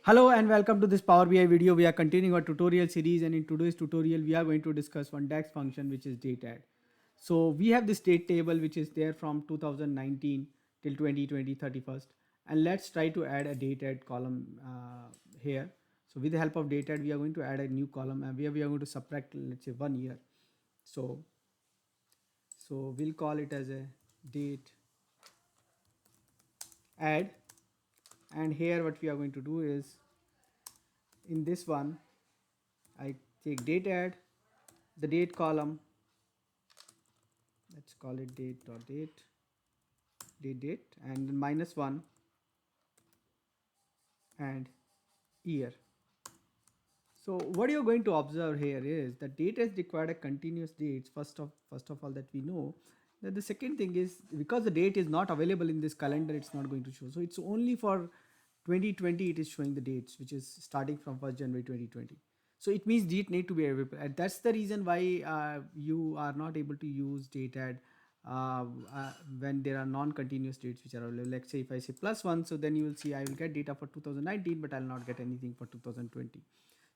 Hello and welcome to this Power BI video. We are continuing our tutorial series, and in today's tutorial we are going to discuss one DAX function which is Dateadd. So we have this date table which is there from 2019 till 2020 31st, and let's try to add a Dateadd column here. So with the help of Dateadd we are going to add a new column and where we are going to subtract, let's say, 1 year. So we'll call it as a date add, and here what we are going to do is in this one I take Dateadd, the date column, let's call it date, and then -1 and year. So what you're going to observe here is that date has required a continuous dates. First of all, that we know that the second thing is because the date is not available in this calendar, it's not going to show. So it's only for 2020 it is showing the dates, which is starting from 1st January 2020. So it means date need to be available, and that's the reason why you are not able to use Dateadd uh, when there are non-continuous dates which are available. Like say if I say +1, so then you will see I will get data for 2019, but I'll not get anything for 2020.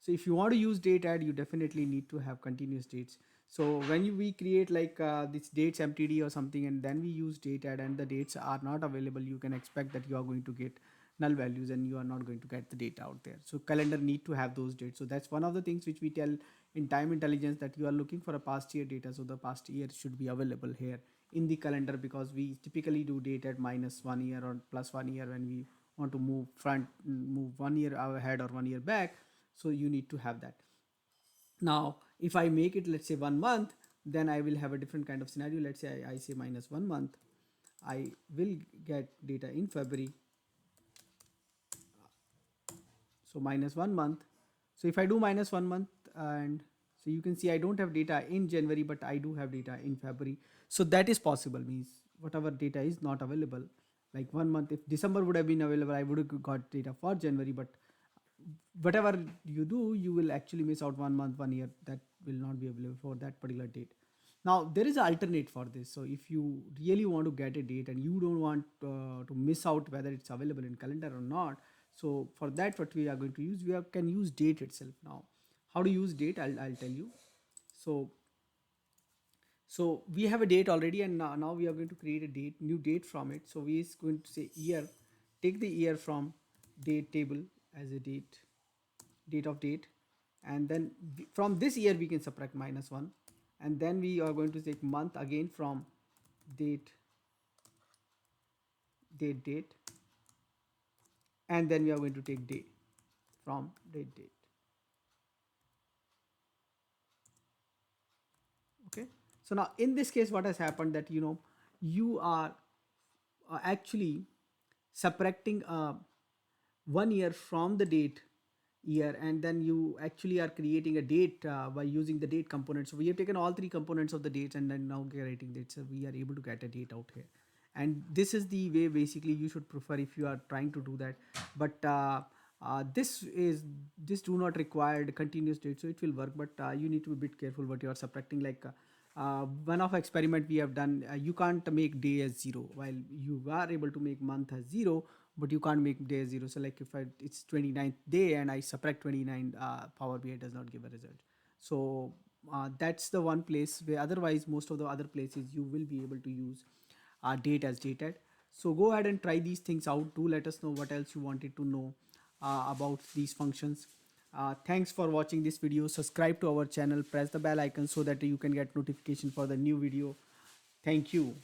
So if you want to use Dateadd, you definitely need to have continuous dates. So when we create like this dates mtd or something, and then we use Dateadd and the dates are not available, you can expect that you are going to get null values and you are not going to get the data out there. So calendar need to have those dates. So that's one of the things which we tell in time intelligence, that you are looking for a past year data. So the past year should be available here in the calendar, because we typically do date at -1 year or +1 year when we want to move 1 year ahead or 1 year back. So you need to have that. Now if I make it, let's say, 1 month, then I will have a different kind of scenario. Let's say I say -1 month, I will get data in February. So -1 month. So if I do -1 month, and so you can see I don't have data in January, but I do have data in February. So that is possible, means whatever data is not available, like 1 month, if December would have been available, I would have got data for January. But whatever you do, you will actually miss out 1 month, 1 year, that will not be available for that particular date. Now there is an alternate for this. So if you really want to get a date and you don't want to miss out whether it's available in calendar or not, so for that what we are going to use, can use date itself. Now how to use date, I'll tell you. So so we have a date already, and now we are going to create a new date from it. So we is going to say year, take the year from date table as a date of date, and then from this year we can subtract -1, and then we are going to take month again from date date, and then we are going to take day from date. Okay, so now in this case what has happened, that you are actually subtracting 1 year from the date year, and then you actually are creating a date by using the date component. So we have taken all three components of the dates and then now creating dates, so we are able to get a date out here. And this is the way basically you should prefer if you are trying to do that. But this do not require the continuous date, so it will work, but you need to be a bit careful what you are subtracting. Like one of experiment we have done, you can't make day as 0, while you are able to make month as 0, but you can't make day as 0. So like if it's 29th day and I subtract 29, Power BI does not give a result. So that's the one place where, otherwise most of the other places you will be able to use date as Dateadd. So go ahead and try these things out. Do let us know what else you wanted to know about these functions. Thanks for watching this video. Subscribe to our channel, press the bell icon so that you can get notification for the new video. Thank you.